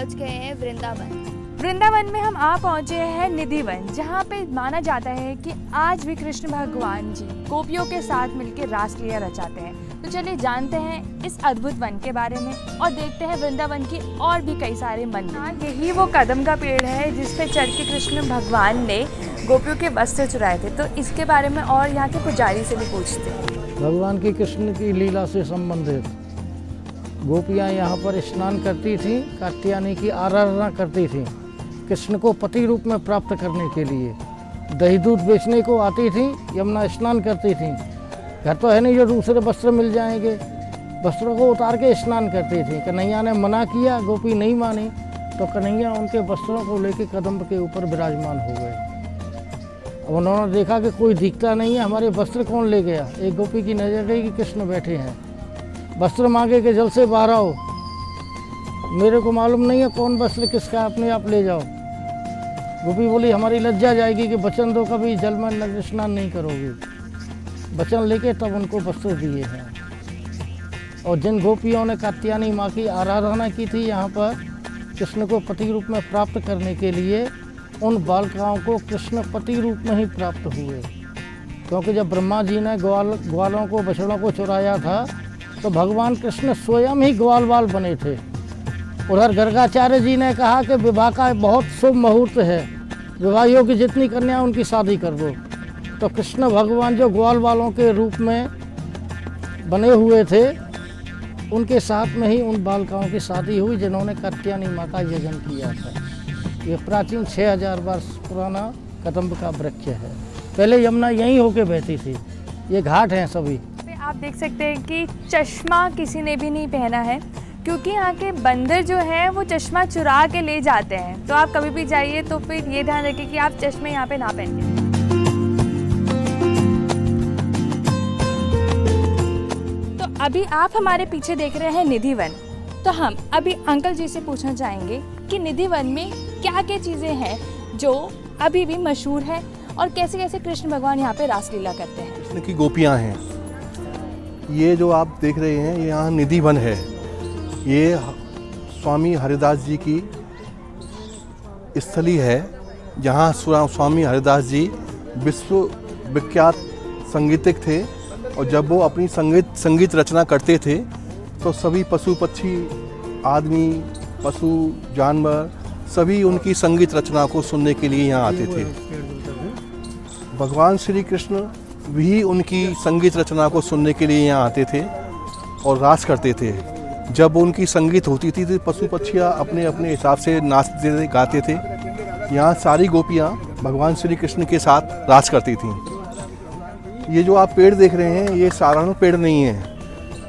पहुंच गए हैं वृंदावन। वृंदावन में हम आ पहुंचे हैं निधिवन, जहां पे माना जाता है कि आज भी कृष्ण भगवान जी गोपियों के साथ मिलकर रासलीला रचाते हैं। तो चलिए जानते हैं इस अद्भुत वन के बारे में और देखते हैं वृंदावन की और भी कई सारे मंदिर। यही वो कदम का पेड़ है जिस पे चढ़ के कृष्ण भगवान ने गोपियों के वस्त्र चुराए थे। तो इसके बारे में और यहाँ के पुजारी से भी पूछते हैं। भगवान की कृष्ण की लीला से संबंधित गोपियाँ यहाँ पर स्नान करती थीं, कात्यायनी की आराधना करती थीं कृष्ण को पति रूप में प्राप्त करने के लिए। दही दूध बेचने को आती थीं, यमुना स्नान करती थीं। घर तो है नहीं जो दूसरे वस्त्र मिल जाएंगे, वस्त्रों को उतार के स्नान करती थीं। कन्हैया ने मना किया, गोपी नहीं मानी, तो कन्हैया उनके वस्त्रों को लेकर कदम के ऊपर विराजमान हो गए। अब उन्होंने देखा कि कोई दिखता नहीं है, हमारे वस्त्र कौन ले गया। एक गोपी की नजर गई कि कृष्ण बैठे हैं, वस्त्र मांगे कि जल से बाहर आओ, मेरे को मालूम नहीं है कौन वस्त्र किसका, अपने आप ले जाओ। गोपी बोली हमारी लज्जा जाएगी कि वचन दो कभी जल में स्नान नहीं करोगे। वचन लेके तब उनको वस्त्र दिए हैं। और जिन गोपियों ने कात्यायनी माँ की आराधना की थी यहाँ पर कृष्ण को पति रूप में प्राप्त करने के लिए, उन बालिकाओं को कृष्ण पति रूप में ही प्राप्त हुए। क्योंकि जब ब्रह्मा जी ने ग्वालों को बछड़ों को चुराया था तो भगवान कृष्ण स्वयं ही ग्वाल बाल बने थे। उधर गर्गाचार्य जी ने कहा कि विवाह का बहुत शुभ मुहूर्त है, विवाह योग्य जितनी कन्या उनकी शादी कर दो। तो कृष्ण भगवान जो ग्वाल बालों के रूप में बने हुए थे, उनके साथ में ही उन बालिकाओं की शादी हुई जिन्होंने कात्यायनी माँ का यजन किया था। ये प्राचीन 6000 वर्ष पुराना कदम्ब का वृक्ष है। पहले यमुना यहीं होके बहती थी। ये घाट हैं सभी। आप देख सकते हैं कि चश्मा किसी ने भी नहीं पहना है, क्योंकि यहाँ के बंदर जो हैं वो चश्मा चुरा के ले जाते हैं। तो आप कभी भी जाइए तो फिर ये ध्यान रखिए कि आप चश्मे यहाँ पे ना पहनिए। तो अभी आप हमारे पीछे देख रहे हैं निधिवन। तो हम अभी अंकल जी से पूछना चाहेंगे कि निधिवन में क्या क्या चीज़ें हैं जो अभी भी मशहूर है और कैसे कैसे कृष्ण भगवान यहाँ पे रासलीला करते हैं। कृष्ण की गोपियाँ हैं। ये जो आप देख रहे हैं ये यहाँ निधिवन है। ये स्वामी हरिदास जी की स्थली है, जहाँ स्वामी हरिदास जी विश्व विख्यात संगीतज्ञ थे। और जब वो अपनी संगीत रचना करते थे तो सभी पशु पक्षी, आदमी, पशु, जानवर सभी उनकी संगीत रचना को सुनने के लिए यहाँ आते थे। भगवान श्री कृष्ण भी उनकी संगीत रचना को सुनने के लिए यहाँ आते थे और रास करते थे। जब उनकी संगीत होती थी तो पशु पक्षियाँ अपने अपने हिसाब से नाचते थे, गाते थे। यहाँ सारी गोपियाँ भगवान श्री कृष्ण के साथ रास करती थीं। ये जो आप पेड़ देख रहे हैं ये साधारण पेड़ नहीं है,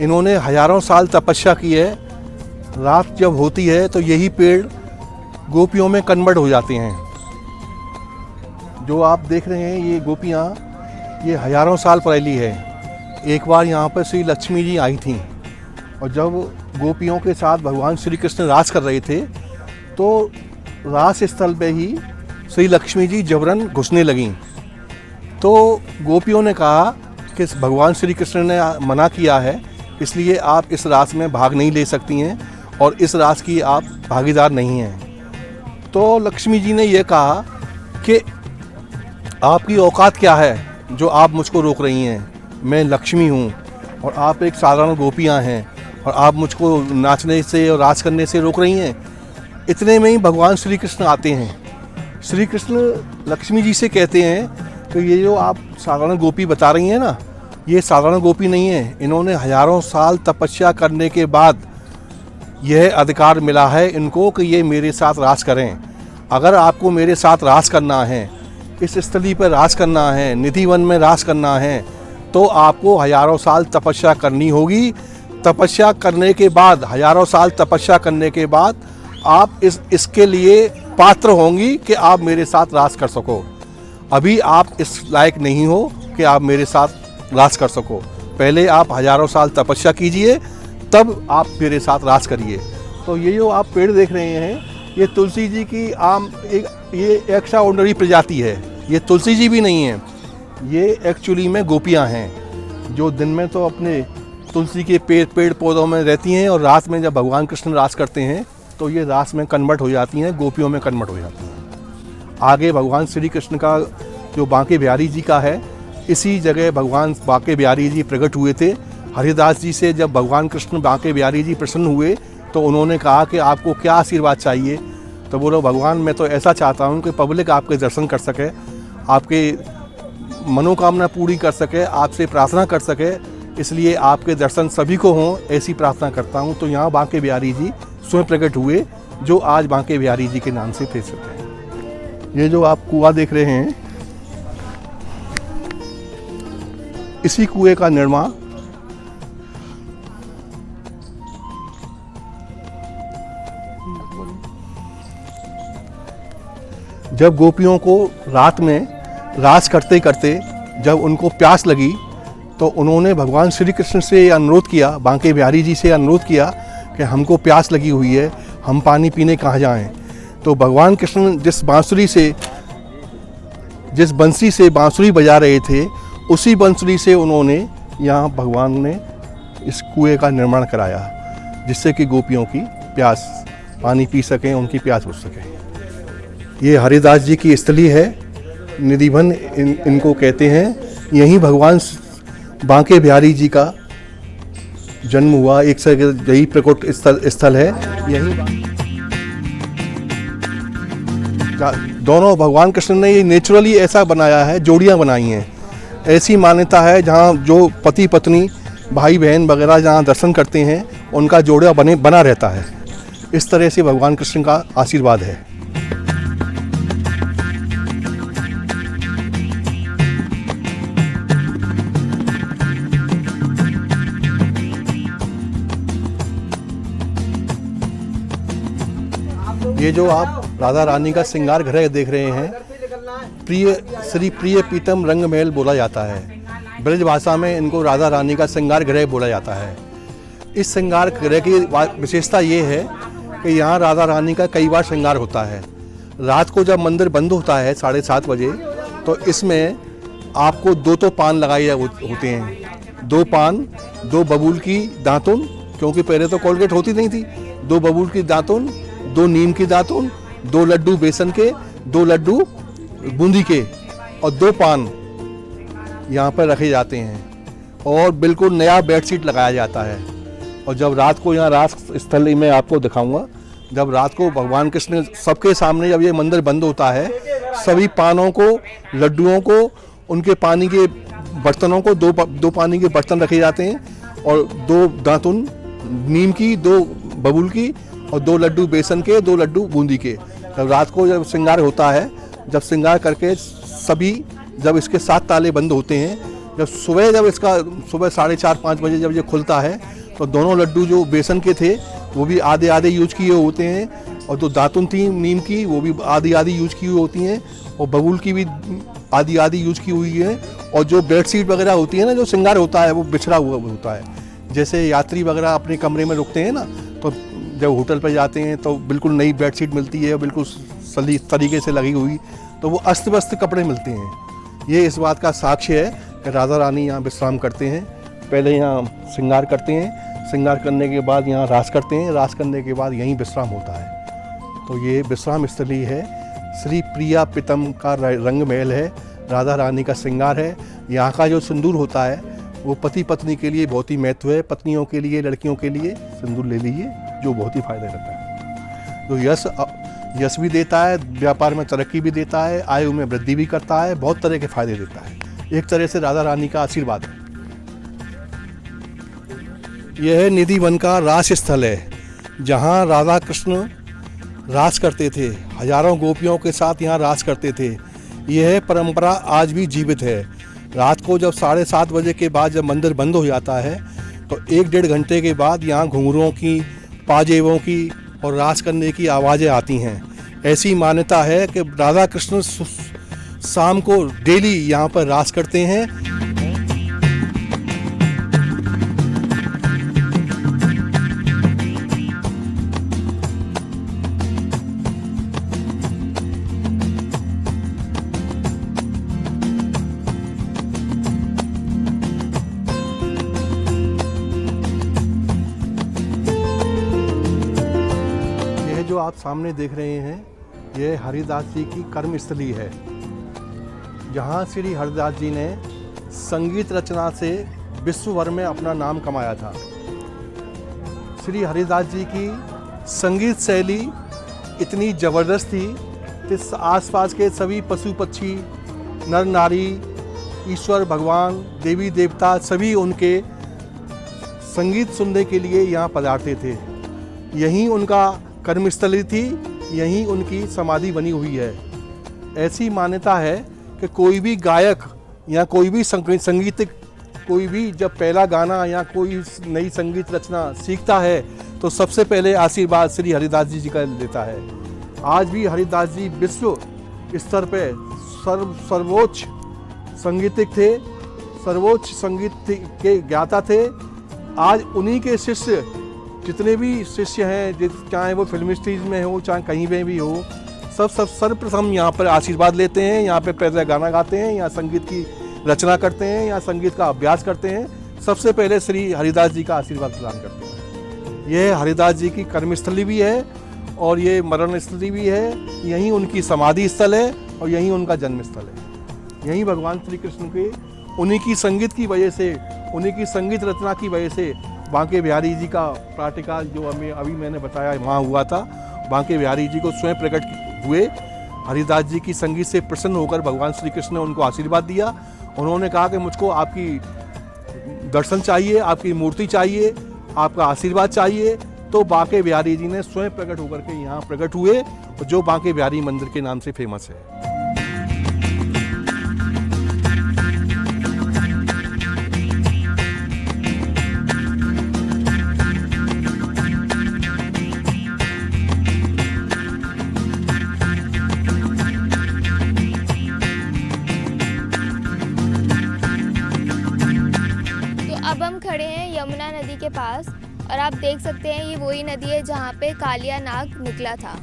इन्होंने हजारों साल तपस्या की है। रात जब होती है तो यही पेड़ गोपियों में कन्वर्ट हो जाते हैं। जो आप देख रहे हैं ये गोपियाँ ये हजारों साल पहली है। एक बार यहाँ पर श्री लक्ष्मी जी आई थीं और जब गोपियों के साथ भगवान श्री कृष्ण रास कर रहे थे तो रास स्थल पे ही श्री लक्ष्मी जी जबरन घुसने लगीं। तो गोपियों ने कहा कि भगवान श्री कृष्ण ने मना किया है, इसलिए आप इस रास में भाग नहीं ले सकती हैं और इस रास की आप भागीदार नहीं हैं। तो लक्ष्मी जी ने यह कहा कि आपकी औकात क्या है जो आप मुझको रोक रही हैं। मैं लक्ष्मी हूँ और आप एक साधारण गोपियाँ हैं और आप मुझको नाचने से और रास करने से रोक रही हैं। इतने में ही भगवान श्री कृष्ण आते हैं। श्री कृष्ण लक्ष्मी जी से कहते हैं कि ये जो आप साधारण गोपी बता रही हैं ना, ये साधारण गोपी नहीं है। इन्होंने हजारों साल तपस्या करने के बाद यह अधिकार मिला है इनको कि ये मेरे साथ रास करें। अगर आपको मेरे साथ रास करना है, इस स्थली पर रास करना है, निधिवन में रास करना है, तो आपको हजारों साल तपस्या करनी होगी। तपस्या करने के बाद, हजारों साल तपस्या करने के बाद आप इसके लिए पात्र होंगी कि आप मेरे साथ रास कर सको। अभी आप इस लायक नहीं हो कि आप मेरे साथ रास कर सको। पहले आप हजारों साल तपस्या कीजिए, तब आप मेरे साथ रास करिए। तो ये जो आप पेड़ देख रहे हैं ये तुलसी जी की ये एक्स्ट्रा ऑर्डिनरी प्रजाति है। ये तुलसी जी भी नहीं है, ये एक्चुअली में गोपियाँ हैं जो दिन में तो अपने तुलसी के पेड़ पौधों में रहती हैं और रात में जब भगवान कृष्ण रास करते हैं तो ये रास में कन्वर्ट हो जाती हैं, गोपियों में कन्वर्ट हो जाती हैं। आगे भगवान श्री कृष्ण का जो बांके बिहारी जी का है, इसी जगह भगवान बांके बिहारी जी प्रकट हुए थे। हरिदास जी से जब भगवान कृष्ण बांके बिहारी जी प्रसन्न हुए तो उन्होंने कहा कि आपको क्या आशीर्वाद चाहिए। तो बोलो भगवान मैं तो ऐसा चाहता हूँ कि पब्लिक आपके दर्शन कर सके, आपके मनोकामना पूरी कर सके, आपसे प्रार्थना कर सके, इसलिए आपके दर्शन सभी को हों ऐसी प्रार्थना करता हूँ। तो यहाँ बांके बिहारी जी स्वयं प्रकट हुए, जो आज बांके बिहारी जी के नाम से प्रसिद्ध है। ये जो आप कुआं देख रहे हैं, इसी कुएं का निर्माण जब गोपियों को रात में रास करते करते जब उनको प्यास लगी तो उन्होंने भगवान श्री कृष्ण से अनुरोध किया, बांके बिहारी जी से अनुरोध किया कि हमको प्यास लगी हुई है, हम पानी पीने कहाँ जाएं। तो भगवान कृष्ण जिस बंसी से बांसुरी बजा रहे थे, उसी बांसुरी से उन्होंने यहाँ भगवान ने इस कुएं का निर्माण कराया, जिससे कि गोपियों की प्यास पानी पी सकें, उनकी प्यास बुझ सके। ये हरिदास जी की स्थली है, निधिवन इनको कहते हैं। यहीं भगवान बांके बिहारी जी का जन्म हुआ, एक से यही प्रकट स्थल है। यहीं दोनों भगवान कृष्ण ने ये नेचुरली ऐसा बनाया है, जोड़ियाँ बनाई हैं। ऐसी मान्यता है जहाँ जो पति पत्नी भाई बहन वगैरह जहाँ दर्शन करते हैं, उनका जोड़ा बना रहता है। इस तरह से भगवान कृष्ण का आशीर्वाद है। ये जो आप राधा रानी का श्रृंगार गृह देख रहे हैं, श्री प्रिय पीतम रंग महल बोला जाता है। ब्रज भाषा में इनको राधा रानी का श्रृंगार गृह बोला जाता है। इस श्रृंगार गृह की विशेषता ये है कि यहाँ राधा रानी का कई बार श्रृंगार होता है। रात को जब मंदिर बंद होता है 7:30 बजे, तो इसमें आपको 2 तो पान लगाए होते हैं। 2 पान, 2 बबूल की दातुन, क्योंकि पहले तो कोलगेट होती नहीं थी। 2 बबूल की दातुन, 2 नीम की दातुन, 2 लड्डू बेसन के, 2 लड्डू बूंदी के और 2 पान यहाँ पर रखे जाते हैं। और बिल्कुल नया बेडशीट लगाया जाता है। और जब रात को यहाँ रास स्थल में आपको दिखाऊंगा, जब रात को भगवान कृष्ण सबके सामने जब ये मंदिर बंद होता है, सभी पानों को, लड्डुओं को, उनके पानी के बर्तनों को, 2 पानी के बर्तन रखे जाते हैं और 2 दातुन नीम की, 2 बबूल की और 2 लड्डू बेसन के, 2 लड्डू बूंदी के। जब रात को जब श्रृंगार होता है, जब श्रृंगार करके सभी जब इसके 7 ताले बंद होते हैं, जब इसका सुबह 4:30-5 बजे जब ये खुलता है, तो दोनों लड्डू जो बेसन के थे वो भी आधे यूज किए होते हैं, और जो दातुन थी नीम की वो भी आधी यूज की हुई होती हैं, और बबूल की भी आधी यूज की हुई है। और जो बेडशीट वगैरह होती है ना, जो श्रृंगार होता है वो बिछड़ा हुआ होता है। जैसे यात्री वगैरह अपने कमरे में रुकते हैं ना, तो जब होटल पर जाते हैं तो बिल्कुल नई बेडशीट मिलती है, बिल्कुल सही तरीके से लगी हुई, तो वो अस्त व्यस्त कपड़े मिलते हैं। ये इस बात का साक्ष्य है कि राधा रानी यहाँ विश्राम करते हैं। पहले यहाँ श्रृंगार करते हैं, श्रृंगार करने के बाद यहाँ रास करते हैं, रास करने के बाद यहीं विश्राम होता है। तो ये विश्राम स्थली है, श्री प्रिया पीतम का रंग महल है, राधा रानी का श्रृंगार है। यहाँ का जो सिंदूर होता है वो पति पत्नी के लिए बहुत ही महत्व है। पत्नियों के लिए, लड़कियों के लिए सिंदूर ले लीजिए, जो बहुत ही फायदा करता है। तो यश भी देता है, व्यापार में तरक्की भी देता है, आयु में वृद्धि भी करता है, बहुत तरह के फायदे देता है। एक तरह से राधा रानी का आशीर्वाद है। यह निधिवन का रास स्थल है, जहाँ राधा कृष्ण रास करते थे, हजारों गोपियों के साथ यहाँ रास करते थे। यह परंपरा आज भी जीवित है। रात को जब 7:30 बजे के बाद जब मंदिर बंद हो जाता है, तो 1-1.5 घंटे के बाद यहाँ घुंघरुओं की, पाजेबों की और रास करने की आवाज़ें आती हैं। ऐसी मान्यता है कि राधा कृष्ण शाम को डेली यहाँ पर रास करते हैं। आप सामने देख रहे हैं ये हरिदास जी की कर्मस्थली है, जहाँ श्री हरिदास जी ने संगीत रचना से विश्व भर में अपना नाम कमाया था। श्री हरिदास जी की संगीत शैली इतनी ज़बरदस्त थी कि आसपास के सभी पशु पक्षी, नर नारी, ईश्वर भगवान, देवी देवता सभी उनके संगीत सुनने के लिए यहाँ पधारते थे। यहीं उनका कर्मस्थली थी, यहीं उनकी समाधि बनी हुई है। ऐसी मान्यता है कि कोई भी गायक या कोई भी संगीतक कोई भी जब पहला गाना या कोई नई संगीत रचना सीखता है तो सबसे पहले आशीर्वाद श्री हरिदास जी का लेता है। आज भी हरिदास जी विश्व स्तर पे सर्वोच्च संगीतज्ञ थे, सर्वोच्च संगीत के ज्ञाता थे। आज उन्हीं के शिष्य, जितने भी शिष्य हैं, चाहे वो फिल्म इंडस्ट्रीज में हो चाहे कहीं पे भी हो, सब सर्वप्रथम यहाँ पर आशीर्वाद लेते हैं, यहाँ पे पहले गाना गाते हैं, यहाँ संगीत की रचना करते हैं, यहाँ संगीत का अभ्यास करते हैं। सबसे पहले श्री हरिदास जी का आशीर्वाद प्रदान करते हैं। यह हरिदास जी की कर्मस्थली भी है और ये मरण स्थली भी है। यहीं उनकी समाधि स्थल है और यहीं उनका जन्म स्थल है। यहीं भगवान श्री कृष्ण के उन्हीं की संगीत की वजह से, उन्हीं की संगीत रचना की वजह से बांके बिहारी जी का प्राटिका जो अभी मैंने बताया वहाँ हुआ था। बांके बिहारी जी को स्वयं प्रकट हुए। हरिदास जी की संगीत से प्रसन्न होकर भगवान श्री कृष्ण ने उनको आशीर्वाद दिया। उन्होंने कहा कि मुझको आपकी दर्शन चाहिए, आपकी मूर्ति चाहिए, आपका आशीर्वाद चाहिए। तो बांके बिहारी जी ने स्वयं प्रकट होकर के यहाँ प्रकट हुए, जो बांके बिहारी मंदिर के नाम से फेमस है। अब हम खड़े हैं यमुना नदी के पास और आप देख सकते हैं ये वही नदी है जहाँ पे कालिया नाग निकला था।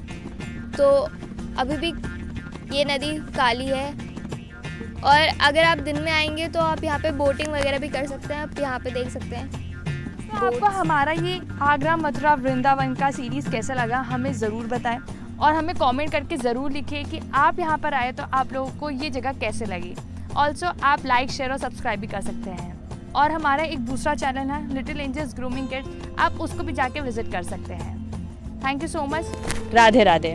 तो अभी भी ये नदी काली है और अगर आप दिन में आएंगे तो आप यहाँ पे बोटिंग वगैरह भी कर सकते हैं। आप यहाँ पे देख सकते हैं। तो आपको हमारा ये आगरा मथुरा वृंदावन का सीरीज़ कैसा लगा हमें ज़रूर बताएं और हमें कमेंट करके ज़रूर लिखिए कि आप यहाँ पर आए तो आप लोगों को ये जगह कैसे लगी। ऑल्सो आप लाइक, शेयर और सब्सक्राइब भी कर सकते हैं। और हमारा एक दूसरा चैनल है लिटिल एंजल्स ग्रूमिंग किड्स, आप उसको भी जाके विजिट कर सकते हैं। Thank you so much. Radhe Radhe.